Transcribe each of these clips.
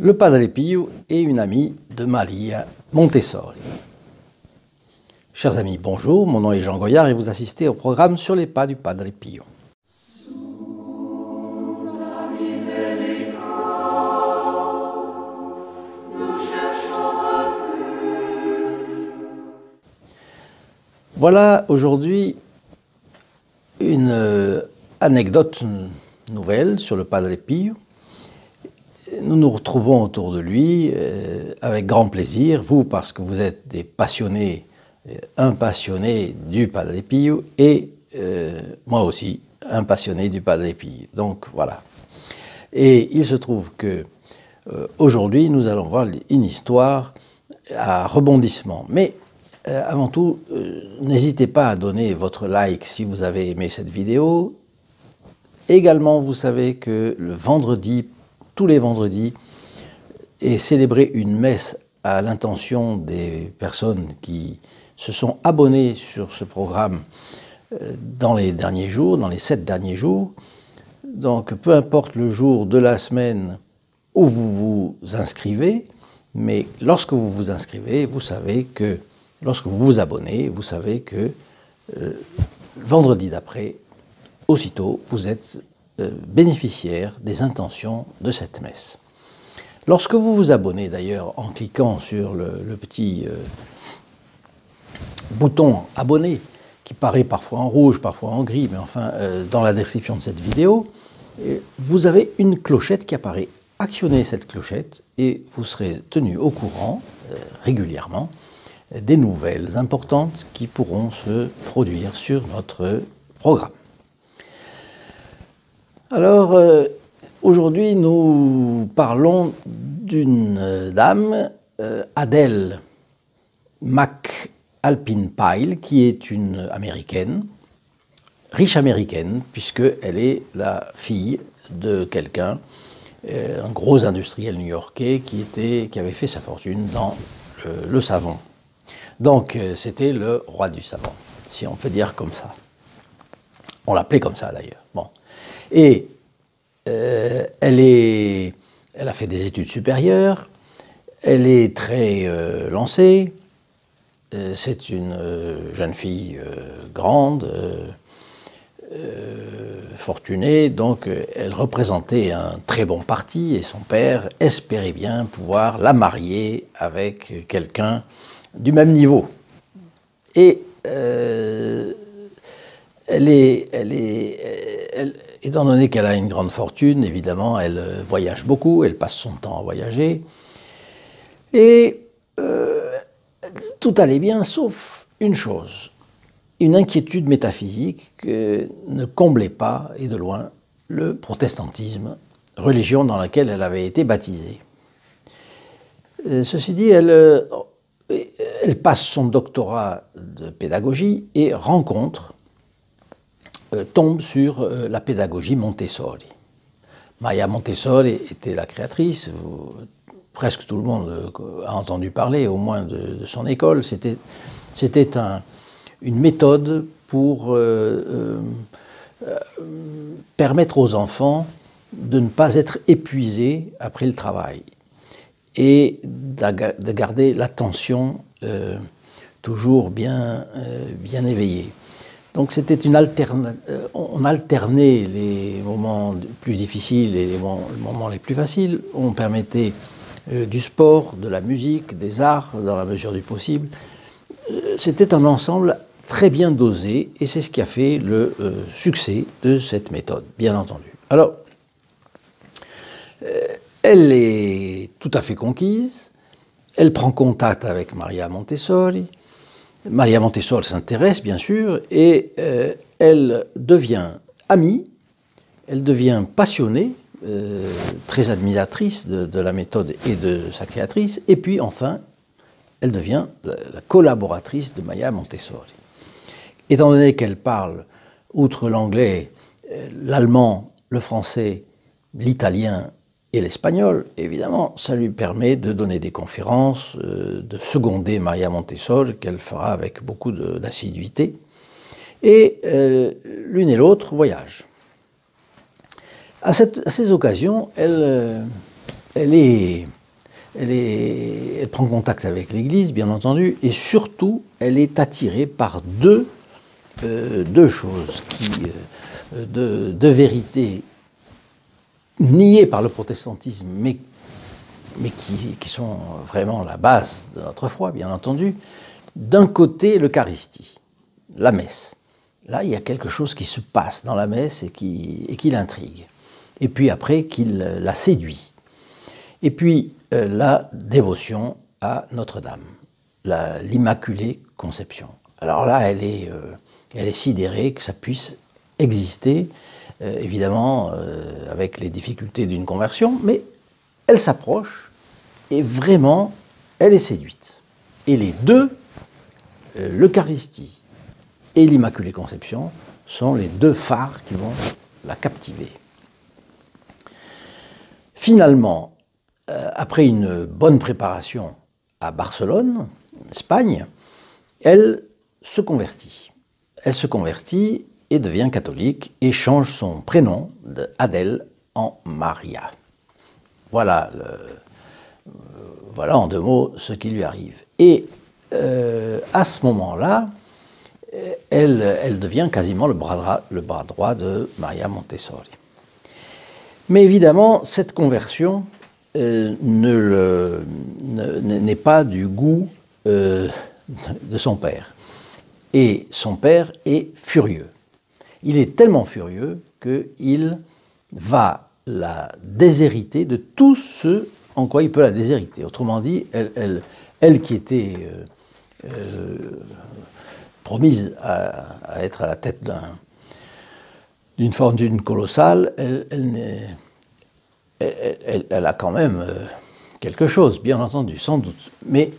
Le Padre Pio est une amie de Maria Montessori. Chers amis, bonjour, mon nom est Jean Goyard et vous assistez au programme Sur les pas du Padre Pio. Voilà aujourd'hui une anecdote nouvelle sur le Padre Pio. Nous nous retrouvons autour de lui avec grand plaisir, vous parce que vous êtes des passionnés, un passionné du Padre Pio et moi aussi, un passionné du Padre Pio. Donc voilà. Et il se trouve que aujourd'hui nous allons voir une histoire à rebondissement. Mais avant tout, n'hésitez pas à donner votre like si vous avez aimé cette vidéo. Également, vous savez que le vendredi, tous les vendredis, est célébrée une messe à l'intention des personnes qui se sont abonnées sur ce programme dans les derniers jours, dans les 7 derniers jours. Donc, peu importe le jour de la semaine où vous vous inscrivez, mais lorsque vous vous inscrivez, vous savez que, lorsque vous vous abonnez, vous savez que le vendredi d'après, aussitôt, vous êtes bénéficiaire des intentions de cette messe. Lorsque vous vous abonnez d'ailleurs en cliquant sur le petit bouton abonner qui paraît parfois en rouge, parfois en gris, mais enfin dans la description de cette vidéo, vous avez une clochette qui apparaît. Actionnez cette clochette et vous serez tenu au courant régulièrement des nouvelles importantes qui pourront se produire sur notre programme. Alors, aujourd'hui, nous parlons d'une dame, Adele McAlpine-Pyle, qui est une américaine, riche américaine, puisqu'elle est la fille de quelqu'un, un gros industriel new-yorkais qui avait fait sa fortune dans le savon. Donc, c'était le roi du savon, si on peut dire comme ça. On l'appelait comme ça, d'ailleurs. Bon. Et elle a fait des études supérieures, elle est très lancée, c'est une jeune fille grande, fortunée, donc elle représentait un très bon parti et son père espérait bien pouvoir la marier avec quelqu'un du même niveau. Et étant donné qu'elle a une grande fortune, évidemment, elle voyage beaucoup, elle passe son temps à voyager. Et tout allait bien, sauf une chose, une inquiétude métaphysique que ne comblait pas, et de loin, le protestantisme, religion dans laquelle elle avait été baptisée. Ceci dit, elle passe son doctorat de pédagogie et tombe sur la pédagogie Montessori. Maria Montessori était la créatrice, presque tout le monde a entendu parler, au moins de son école. C'était une méthode pour permettre aux enfants de ne pas être épuisés après le travail et de garder l'attention toujours bien éveillée. Donc c'était on alternait les moments plus difficiles et les moments les plus faciles. On permettait du sport, de la musique, des arts, dans la mesure du possible. C'était un ensemble très bien dosé et c'est ce qui a fait le succès de cette méthode, bien entendu. Alors, elle est tout à fait conquise, elle prend contact avec Maria Montessori. Maria Montessori s'intéresse, bien sûr, et elle devient amie, elle devient passionnée, très admiratrice de la méthode et de sa créatrice, et puis enfin, elle devient la collaboratrice de Maria Montessori. Étant donné qu'elle parle, outre l'anglais, l'allemand, le français, l'italien et l'espagnol, évidemment, ça lui permet de donner des conférences, de seconder Maria Montessori, qu'elle fera avec beaucoup d'assiduité. Et l'une et l'autre voyagent. À ces occasions, elle elle prend contact avec l'Église, bien entendu, et surtout, elle est attirée par deux choses, deux vérités niées par le protestantisme, mais qui sont vraiment la base de notre foi, bien entendu. D'un côté, l'Eucharistie, la messe. Là, il y a quelque chose qui se passe dans la messe et qui l'intrigue. Et puis après, qu'il la séduit. Et puis, la dévotion à Notre-Dame, l'Immaculée Conception. Alors là, elle est sidérée que ça puisse exister, évidemment, avec les difficultés d'une conversion, mais elle s'approche et vraiment, elle est séduite. Et les deux, l'Eucharistie et l'Immaculée Conception, sont les deux phares qui vont la captiver. Finalement, après une bonne préparation à Barcelone, Espagne, elle se convertit. Elle se convertit et devient catholique et change son prénom d'Adèle en Maria. Voilà, voilà en 2 mots ce qui lui arrive. Et à ce moment-là, elle devient quasiment le bras droit de Maria Montessori. Mais évidemment, cette conversion n'est pas du goût de son père. Et son père est furieux. Il est tellement furieux qu'il va la déshériter de tout ce en quoi il peut la déshériter. Autrement dit, elle qui était promise à être à la tête d'une fortune colossale, elle a quand même quelque chose, bien entendu, sans doute, mais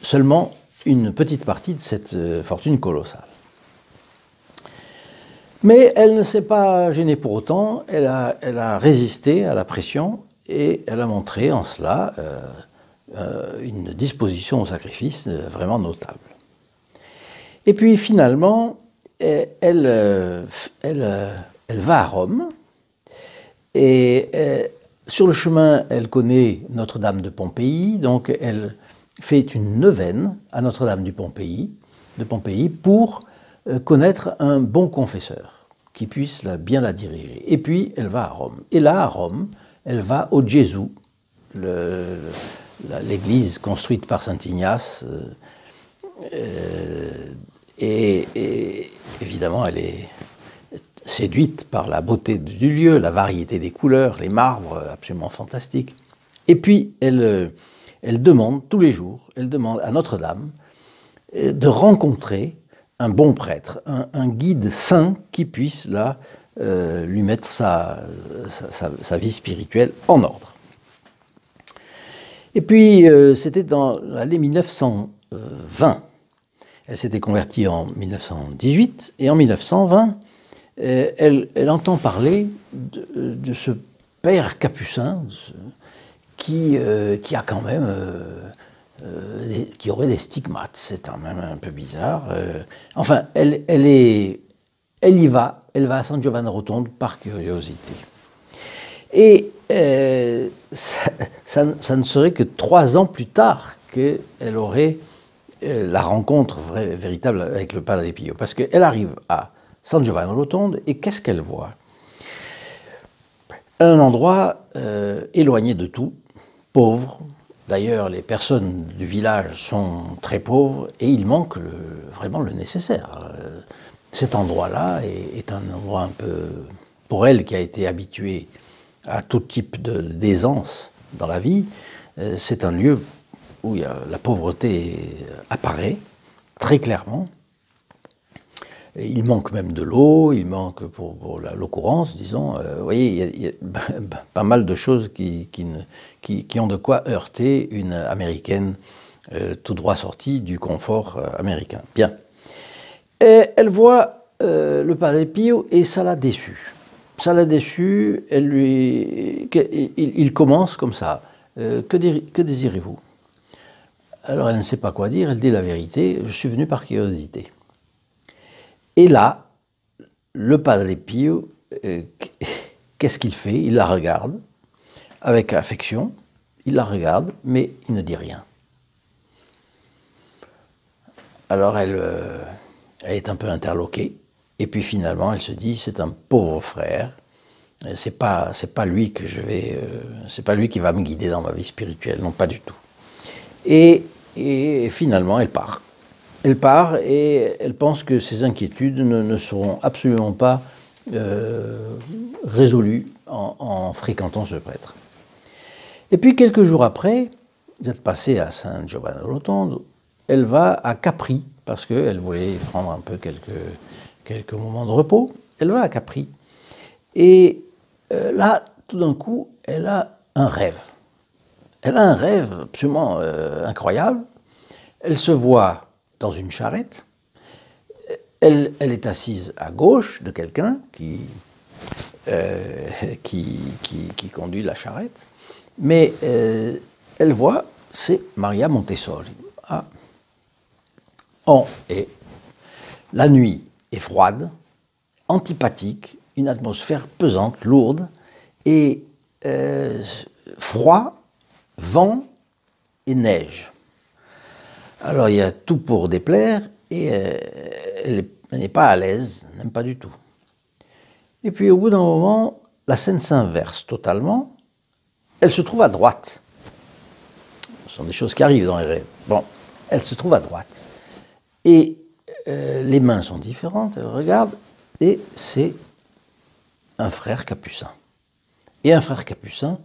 seulement une petite partie de cette fortune colossale. Mais elle ne s'est pas gênée pour autant, elle a résisté à la pression et elle a montré en cela une disposition au sacrifice vraiment notable. Et puis finalement, elle va à Rome et sur le chemin, elle connaît Notre-Dame de Pompéi, donc elle fait une neuvaine à Notre-Dame de Pompéi pour connaître un bon confesseur qui puisse bien la diriger. Et puis elle va à Rome. Et là, à Rome, elle va au Gesù, l'église construite par saint Ignace. Et évidemment, elle est séduite par la beauté du lieu, la variété des couleurs, les marbres absolument fantastiques. Et puis, elle demande tous les jours, elle demande à Notre-Dame de rencontrer un bon prêtre, un guide saint qui puisse là lui mettre sa vie spirituelle en ordre. Et puis, c'était dans l'année 1920. Elle s'était convertie en 1918 et en 1920, elle entend parler de ce père capucin qui a quand même qui aurait des stigmates. C'est quand même un peu bizarre. Enfin, elle y va. Elle va à San Giovanni Rotondo par curiosité. Et ça ne serait que 3 ans plus tard qu'elle aurait la rencontre véritable avec le Padre Pio. Parce qu'elle arrive à San Giovanni Rotondo et qu'est-ce qu'elle voit? Un endroit éloigné de tout, pauvre. D'ailleurs, les personnes du village sont très pauvres et il manque vraiment le nécessaire. Cet endroit-là est un endroit un peu, pour elle qui a été habituée à tout type d'aisance dans la vie, c'est un lieu où la pauvreté apparaît très clairement. Et il manque même de l'eau, il manque pour l'eau courante, disons. Vous voyez, il y a pas mal de choses qui ont de quoi heurter une Américaine tout droit sortie du confort américain. Bien. Et elle voit le Padre Pio et ça l'a déçue. Ça l'a déçue, il commence comme ça. Que désirez-vous? Alors elle ne sait pas quoi dire, elle dit la vérité, je suis venue par curiosité. Et là, le Padre Pio, qu'est-ce qu'il fait? Il la regarde avec affection il la regarde, mais il ne dit rien. Alors elle est un peu interloquée, et puis finalement elle se dit, c'est un pauvre frère, c'est pas lui que c'est pas lui qui va me guider dans ma vie spirituelle, non pas du tout. Et finalement elle part. Elle part et elle pense que ses inquiétudes ne seront absolument pas résolues en fréquentant ce prêtre. Et puis quelques jours après, d'être passée à San Giovanni Rotondo, elle va à Capri, parce qu'elle voulait prendre un peu quelques moments de repos. Elle va à Capri. Et là, tout d'un coup, elle a un rêve. Elle a un rêve absolument incroyable. Elle se voit dans une charrette. Elle est assise à gauche de quelqu'un qui conduit la charrette. Mais elle voit, c'est Maria Montessori. Ah. Et la nuit est froide, antipathique, une atmosphère pesante, lourde, et froid, vent et neige. Alors il y a tout pour déplaire, et elle n'est pas à l'aise, n'aime pas du tout. Et puis au bout d'un moment, la scène s'inverse totalement. Elle se trouve à droite. Ce sont des choses qui arrivent dans les rêves. Bon, elle se trouve à droite. Et les mains sont différentes, elle regarde, et c'est un frère capucin. Et un frère capucin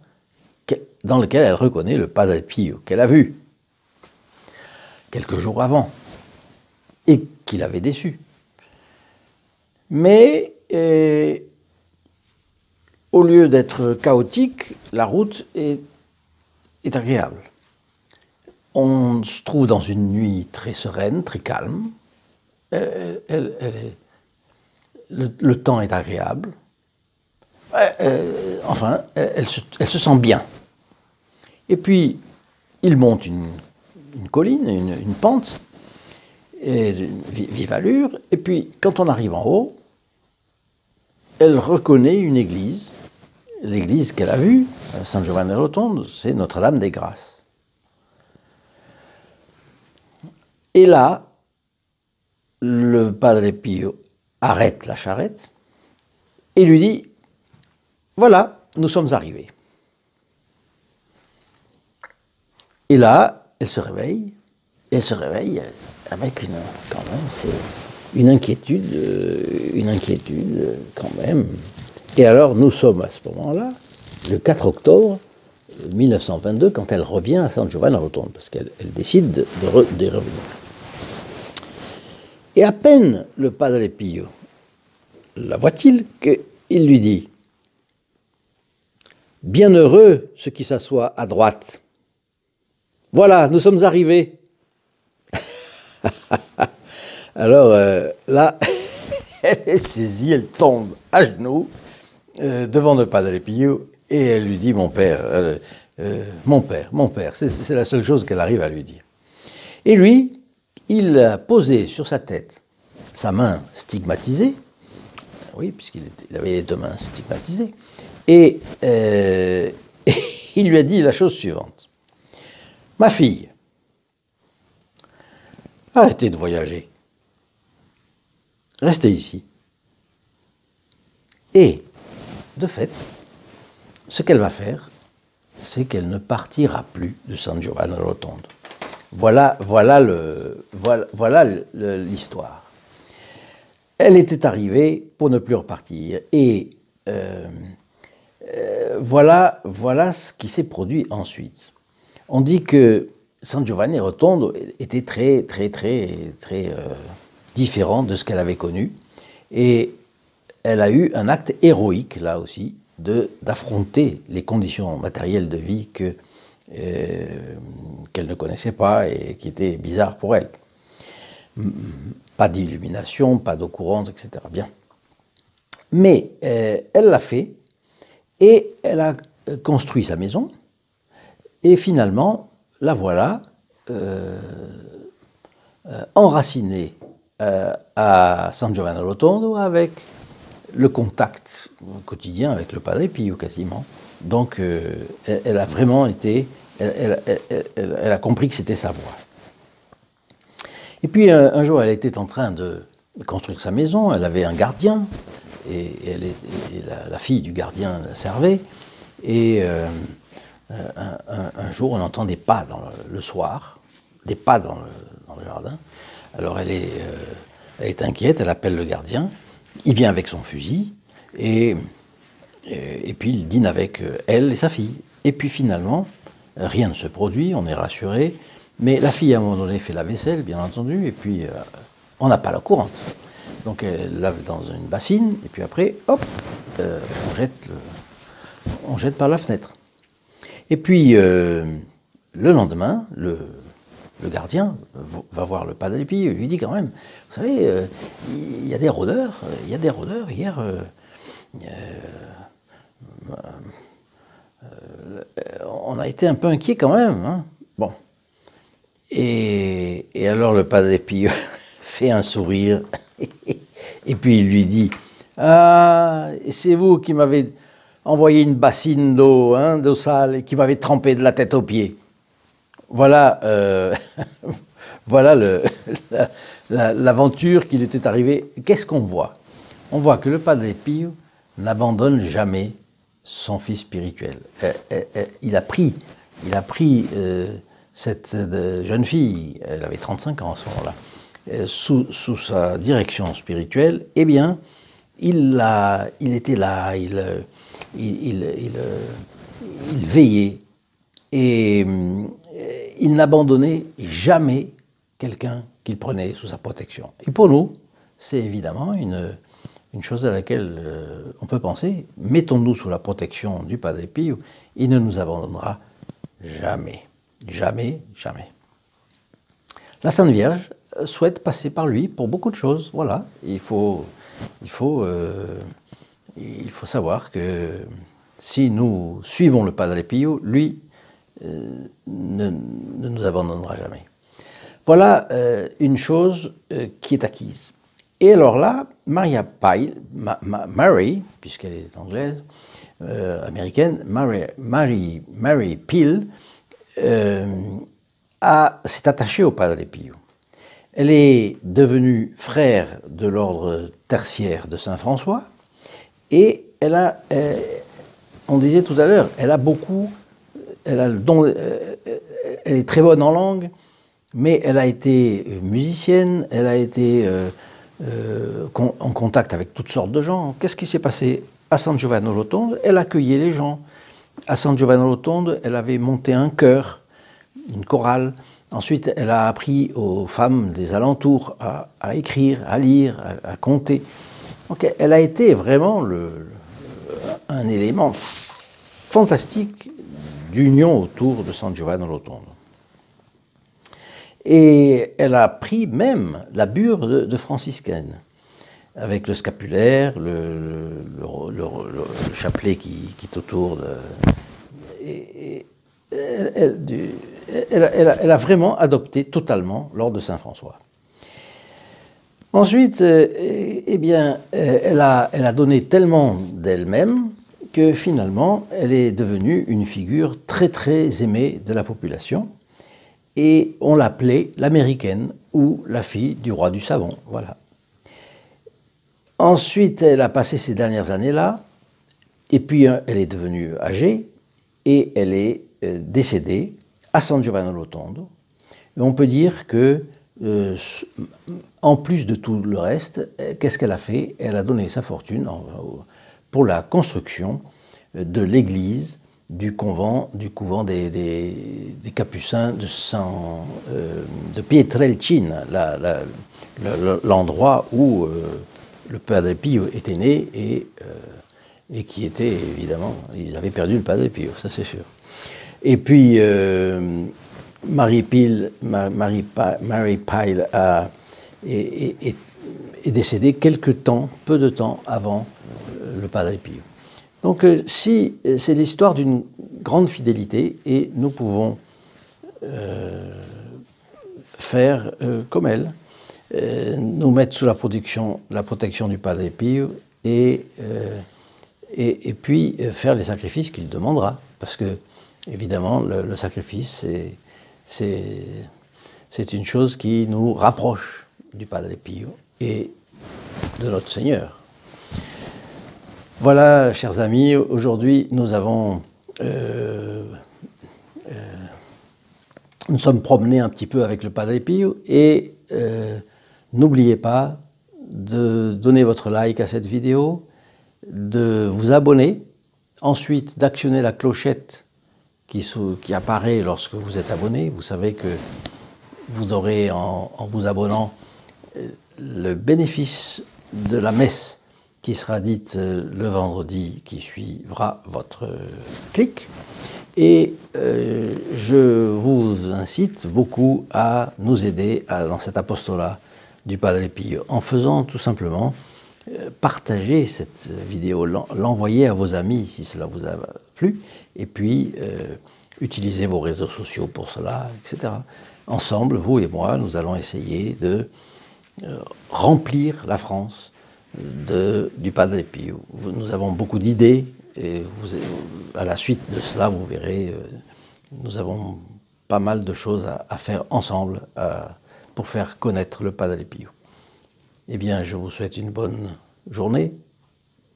dans lequel elle reconnaît le Padre Pio, qu'elle a vu quelques jours avant, et qui l'avait déçu. Mais au lieu d'être chaotique, la route est agréable. On se trouve dans une nuit très sereine, très calme. Le temps est agréable. Enfin, elle se sent bien. Et puis, il monte une colline, une pente, vive allure. Et puis, quand on arrive en haut, elle reconnaît une église. L'église qu'elle a vue, San Giovanni Rotondo, c'est Notre-Dame des Grâces. Et là, le Padre Pio arrête la charrette et lui dit « Voilà, nous sommes arrivés ». Et là, elle se réveille avec une inquiétude quand même. Et alors, nous sommes à ce moment-là, le 4 octobre 1922, quand elle revient à San Giovanni Rotondo, parce qu'elle décide de revenir. Et à peine le Padre Pio la voit-il qu'il lui dit « Bienheureux ceux qui s'assoient à droite. Voilà, nous sommes arrivés. » Alors là, elle est saisie, elle tombe à genoux devant le Padre Pio et elle lui dit « Mon père, c'est la seule chose qu'elle arrive à lui dire. » Et lui, il a posé sur sa tête sa main stigmatisée, oui, puisqu'il avait les deux mains stigmatisées, et il lui a dit la chose suivante. « Ma fille, arrêtez de voyager. Restez ici. » Et, de fait, ce qu'elle va faire, c'est qu'elle ne partira plus de San Giovanni Rotondo. Voilà l'histoire. Elle était arrivée pour ne plus repartir. Et voilà ce qui s'est produit ensuite. On dit que San Giovanni Rotondo était très différent de ce qu'elle avait connu. Et elle a eu un acte héroïque, là aussi, d'affronter les conditions matérielles de vie qu'elle ne connaissait pas et qui étaient bizarres pour elle. Pas d'illumination, pas d'eau courante, etc. Bien. Mais elle l'a fait et elle a construit sa maison et finalement, la voilà enracinée à San Giovanni Rotondo avec le contact quotidien avec le Padre Pio quasiment. Donc elle a vraiment été elle a compris que c'était sa voie. Et puis un jour, elle était en train de construire sa maison, elle avait un gardien, et la fille du gardien la servait, et un jour, on entend des pas le soir, des pas dans le jardin. Alors elle est inquiète, elle appelle le gardien, il vient avec son fusil, et puis il dîne avec elle et sa fille. Et puis finalement, rien ne se produit, on est rassuré, mais la fille à un moment donné fait la vaisselle, bien entendu, et puis on n'a pas la courante. Donc elle lave dans une bassine, et puis après, hop, on jette par la fenêtre. Et puis le lendemain, le gardien va voir le padre Pio et lui dit quand même, vous savez, il y a des rôdeurs hier. On a été un peu inquiets quand même. Hein. Bon. Et alors le padre Pio fait un sourire et puis il lui dit, ah, c'est vous qui m'avez envoyé une bassine d'eau, hein, d'eau sale, et qui m'avez trempé de la tête aux pieds. Voilà, voilà l'aventure qui lui était arrivée. Qu'est-ce qu'on voit? On voit que le padre Pio n'abandonne jamais son fils spirituel. Il a pris cette jeune fille, elle avait 35 ans à ce moment-là, sous sa direction spirituelle. Eh bien, il était là, il veillait, et il n'abandonnait jamais quelqu'un qu'il prenait sous sa protection. Et pour nous, c'est évidemment une chose à laquelle on peut penser. Mettons-nous sous la protection du Padre Pio, il ne nous abandonnera jamais. Jamais, jamais. La Sainte Vierge souhaite passer par lui pour beaucoup de choses. Voilà, il faut savoir que si nous suivons le Padre Pio, lui ne nous abandonnera jamais. Voilà une chose qui est acquise. Et alors là, Mary, puisqu'elle est anglaise, américaine, Mary Peel s'est attachée au Padre Pio. Elle est devenue frère de l'ordre tertiaire de Saint-François, et on disait tout à l'heure, elle est très bonne en langue, mais elle a été musicienne, elle a été en contact avec toutes sortes de gens. Qu'est-ce qui s'est passé à San Giovanni Rotondo? Elle accueillait les gens. À San Giovanni Rotondo, elle avait monté un chœur, une chorale. Ensuite, elle a appris aux femmes des alentours à écrire, à lire, à compter. Donc, elle a été vraiment un élément fantastique d'union autour de San Giovanni Rotondo. Et elle a pris même la bure de franciscaine, avec le scapulaire, le chapelet qui est autour de... Elle a vraiment adopté totalement l'ordre de Saint-François. Ensuite, eh bien, elle a donné tellement d'elle-même que finalement, elle est devenue une figure très très aimée de la population. Et on l'appelait l'américaine ou la fille du roi du savon. Voilà. Ensuite, elle a passé ces dernières années-là, et puis elle est devenue âgée, et elle est décédée à San Giovanni Rotondo. Et on peut dire que, en plus de tout le reste, qu'est-ce qu'elle a fait? Elle a donné sa fortune pour la construction de l'église du couvent des Capucins de Pietrelcina, l'endroit où le Padre Pio était né et qui était évidemment, ils avaient perdu le Padre Pio, ça c'est sûr. Et puis Mary Peel est décédée peu de temps avant le Padre Pio. Donc si c'est l'histoire d'une grande fidélité, et nous pouvons faire comme elle, nous mettre sous la protection du Padre Pio et puis faire les sacrifices qu'il demandera, parce que évidemment, le sacrifice, c'est une chose qui nous rapproche du Padre Pio et de notre Seigneur. Voilà, chers amis, aujourd'hui nous sommes promenés un petit peu avec le Padre Pio et n'oubliez pas de donner votre like à cette vidéo, de vous abonner, ensuite d'actionner la clochette qui apparaît lorsque vous êtes abonné. Vous savez que vous aurez en vous abonnant le bénéfice de la messe qui sera dite le vendredi qui suivra votre clic. Et je vous incite beaucoup à nous aider dans cet apostolat du Padre Pio en faisant tout simplement partager cette vidéo, l'envoyer à vos amis si cela vous a plu, et puis utilisez vos réseaux sociaux pour cela, etc. Ensemble, vous et moi, nous allons essayer de remplir la France du Padre Pio. Nous avons beaucoup d'idées, et à la suite de cela, vous verrez, nous avons pas mal de choses à faire ensemble pour faire connaître le Padre Pio. Eh bien, je vous souhaite une bonne journée,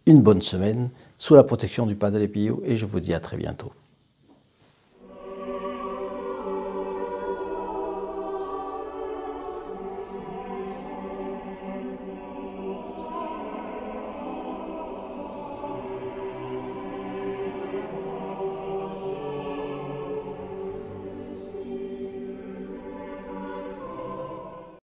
une bonne semaine, sous la protection du Padre Pio, et je vous dis à très bientôt.